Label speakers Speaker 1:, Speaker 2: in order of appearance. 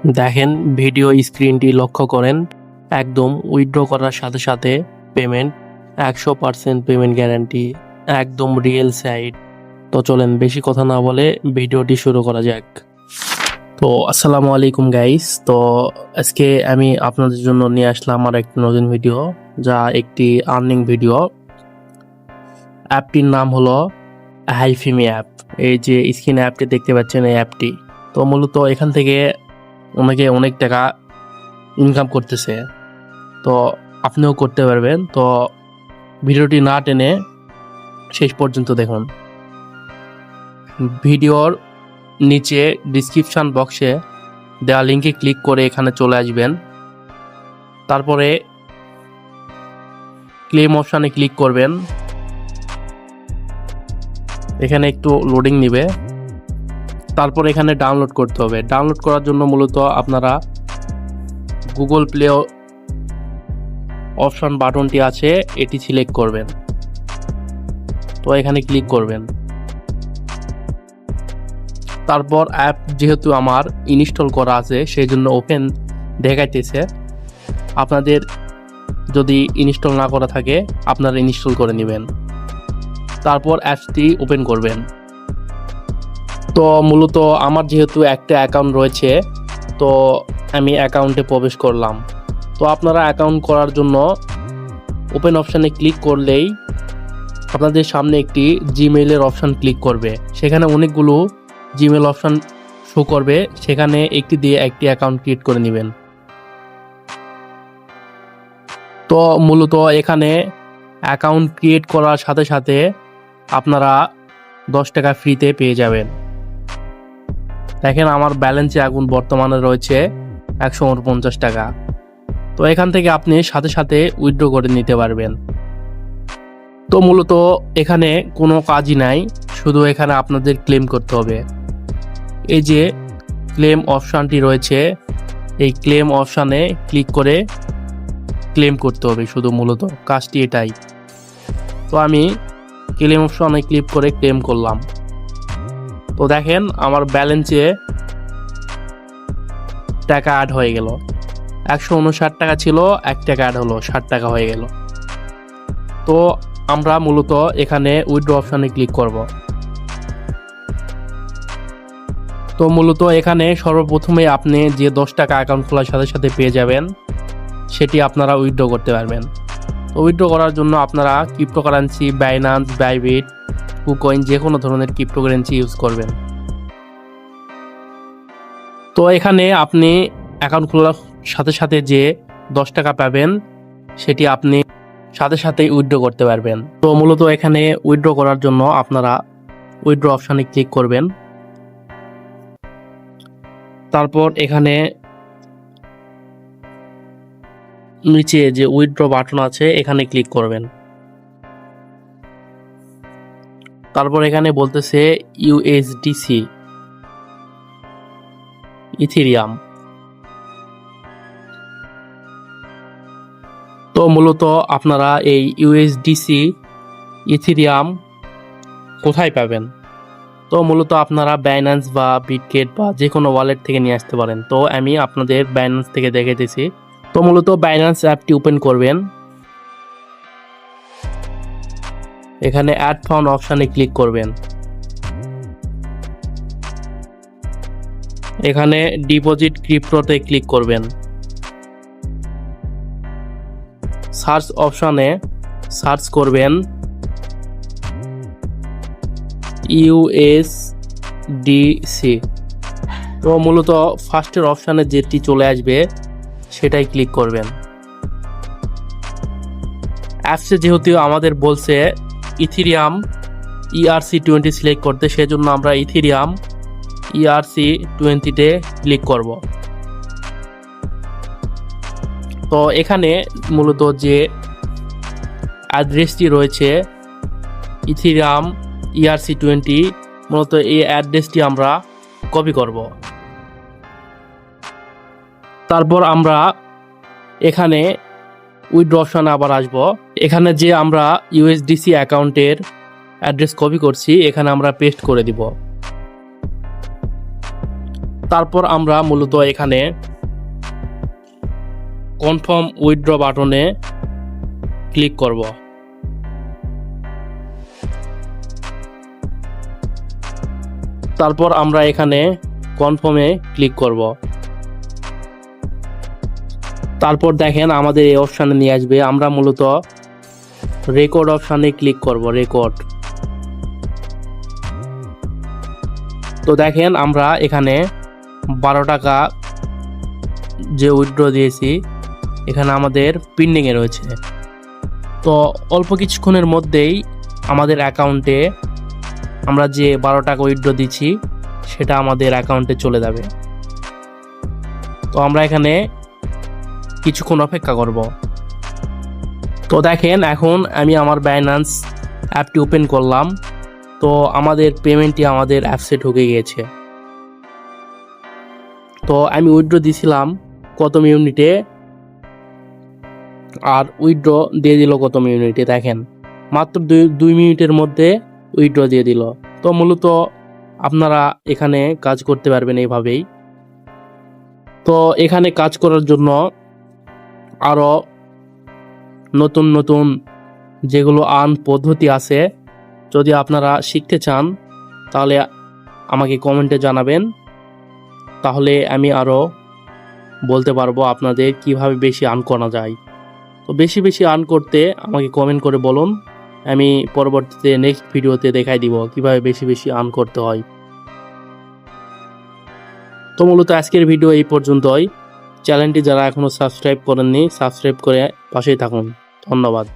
Speaker 1: দেখেন ভিডিও স্ক্রিনটি লক্ষ্য করেন, একদম উইথড্র করার সাথে সাথে পেমেন্ট 100% পেমেন্ট গ্যারান্টি, একদম রিয়েল সাইট। তো চলেন বেশি কথা না বলে ভিডিওটি শুরু করা যাক। তো আসসালামু আলাইকুম গাইস। তো আজকে আমি আপনাদের জন্য নিয়ে আসলাম আমার একটি নতুন ভিডিও, যা একটি আর্নিং ভিডিও। অ্যাপটির নাম হলো হাইফিমি অ্যাপ। এই যে স্ক্রিনে অ্যাপটি দেখতে পাচ্ছেন, এই অ্যাপটি তো মূলত এখান থেকে অনেক টাকা ইনকাম করতেছে, তো আপনিও করতে পারবেন। তো ভিডিওটি না টেনে শেষ পর্যন্ত দেখুন। ভিডিওর নিচে ডিসক্রিপশান বক্সে দেওয়া লিঙ্কে ক্লিক করে এখানে চলে আসবেন। তারপরে ক্লেম অপশানে ক্লিক করবেন। এখানে একটু লোডিং নেবে, তারপর এখানে ডাউনলোড করতে হবে। ডাউনলোড করার জন্য মূলত আপনারা গুগল প্লে অপশন বাটনটি আছে, এটি সিলেক্ট করবেন। তো এখানে ক্লিক করবেন। তারপর অ্যাপ যেহেতু আমার ইনস্টল করা আছে সেই জন্য ওপেন দেখাইতেছে। আপনাদের যদি ইনস্টল না করা থাকে আপনারা ইনস্টল করে নেবেন। তারপর অ্যাপসটি ওপেন করবেন। তো মূলত আমার যেহেতু একটা অ্যাকাউন্ট রয়েছে, তো আমি অ্যাকাউন্টে প্রবেশ করলাম। তো আপনারা অ্যাকাউন্ট করার জন্য ওপেন অপশানে ক্লিক করলেই আপনাদের সামনে একটি জিমেইলের অপশান ক্লিক করবে। সেখানে অনেকগুলো জিমেইল অপশান শো করবে, সেখানে একটি দিয়ে একটি অ্যাকাউন্ট ক্রিয়েট করে নেবেন। তো মূলত এখানে অ্যাকাউন্ট ক্রিয়েট করার সাথে সাথে আপনারা 10 টাকা ফ্রিতে পেয়ে যাবেন। দেখেন আমার ব্যালেন্সে এখন বর্তমানে রয়েছে 149 টাকা। তো এখান থেকে আপনি সাথে সাথে উইথড্র করে নিতে পারবেন। তো মূলত এখানে কোনো কাজই নাই, শুধু এখানে আপনাদের ক্লেম করতে হবে। এই যে ক্লেম অপশানটি রয়েছে, এই ক্লেম অপশানে ক্লিক করে ক্লেম করতে হবে, শুধু মূলত কাজটি এটাই। তো আমি ক্লেম অপশানে ক্লিক করে ক্লেম করলাম। তো দেখেন আমার ব্যালেন্সে টাকা অ্যাড হয়ে গেল। 159 টাকা ছিল, 1 টাকা অ্যাড হলো, 60 টাকা হয়ে গেল। তো আমরা মূলত এখানে উইথড্র অপশানে ক্লিক করব। তো মূলত এখানে সর্বপ্রথমে আপনি যে 10 টাকা অ্যাকাউন্ট খোলার সাথে সাথে পেয়ে যাবেন, সেটি আপনারা উইথড্র করতে পারবেন। তো উইথড্র করার জন্য আপনারা ক্রিপ্টোকারেন্সি, বাইন্যান্স, বাইবিট, কুকয়েন যে কোনো ধরনের ক্রিপ্টোকারেন্সি ইউজ করবেন। তো এখানে আপনি অ্যাকাউন্ট খোলার সাথে সাথে যে 10 টাকা পাবেন, সেটি আপনি সাথে সাথেই উইথড্র করতে পারবেন। তো মূলত এখানে উইথড্র করার জন্য আপনারা উইথড্র অপশানে ক্লিক করবেন। তারপর এখানে নিচে যে উইথড্র বাটন আছে এখানে ক্লিক করবেন। তারপর এখানে বলতেছে ইউএসডিসি, ইথেরিয়াম। তো মূলত আপনারা এই ইউএসডিসি, ইথেরিয়াম কোথায় পাবেন? তো মূলত আপনারা বাইন্যান্স বা বিটগেট বা যে কোনো ওয়ালেট থেকে নিয়ে আসতে পারেন। তো আমি আপনাদের বাইন্যান্স থেকে দেখাইতেছি। তো মূলত বাইন্যান্স অ্যাপটি ওপেন করবেন। এখানে অ্যাড ফান্ড অপশানে ক্লিক করবেন। এখানে ডিপোজিট ক্রিপ্টোতে ক্লিক করবেন। সার্চ অপশানে সার্চ করবেন ইউএসডিসি। তো মূলত ফার্স্টের অপশানে যেটি চলে আসবে সেটাই ক্লিক করবেন। অ্যাপসে যেহেতু আমাদের বলছে ইথেরিয়াম ERC20 সিলেক্ট করতে, সেজন্য আমরা ইথেরিয়াম ERC20-তে ক্লিক করব। তো এখানে মূলত যে অ্যাড্রেসটি রয়েছে ইথেরিয়াম ERC20, মূলত এই অ্যাড্রেসটি আমরা কপি করব। তারপর আমরা এখানে উইথড্র অপশানে আবার আসব। এখানে যে আমরা ইউএসডিসি অ্যাকাউন্টের অ্যাড্রেস কপি করছি এখানে আমরা পেস্ট করে দিব। তারপর আমরা মূলত এখানে কনফার্ম উইথড্র বাটনে ক্লিক করব। তারপর আমরা এখানে কনফার্মে ক্লিক করব। তারপর দেখেন আমাদের এই অপশানে নিয়ে আসবে। আমরা মূলত রেকর্ড অপশানে ক্লিক করব, রেকর্ড। তো দেখেন আমরা এখানে 12 টাকা যে উইথড্র দিয়েছি এখানে আমাদের পেন্ডিংয়ে রয়েছে। তো অল্প কিছুক্ষণের মধ্যেই আমাদের অ্যাকাউন্টে আমরা যে 12 টাকা উইথড্র দিচ্ছি সেটা আমাদের অ্যাকাউন্টে চলে যাবে। তো আমরা এখানে কিছুক্ষণ অপেক্ষা করব। তো দেখেন এখন আমি আমার বাইন্যান্স অ্যাপটি ওপেন করলাম। তো আমাদের পেমেন্টটি আমাদের অ্যাপসে ঢুকে গিয়েছে। তো আমি উইথড্র দিয়েছিলাম কত মিনিটে আর উইথড্র দিয়ে দিল কত মিনিটে, দেখেন মাত্র 2 মিনিটের মধ্যে উইথড্র দিয়ে দিল। তো মূলত আপনারা এখানে কাজ করতে পারবেন এইভাবেই। তো এখানে কাজ করার জন্য আরও নতুন নতুন যেগুলো পদ্ধতি আছে, যদি আপনারা শিখতে চান তাহলে আমাকে কমেন্টে জানাবেন, তাহলে আমি আরও বলতে পারবো আপনাদের কিভাবে বেশি আর্ন করা যায়। তো বেশি বেশি আর্ন করতে আমাকে কমেন্ট করে বলুন, আমি পরবর্তীতে নেক্সট ভিডিওতে দেখাই দিব কিভাবে বেশি বেশি আর্ন করতে হয়। তো মূলত আজকের ভিডিও এই পর্যন্তই। চ্যানেলটি যারা এখনও সাবস্ক্রাইব করেননি সাবস্ক্রাইব করে পাশেই থাকুন। ধন্যবাদ।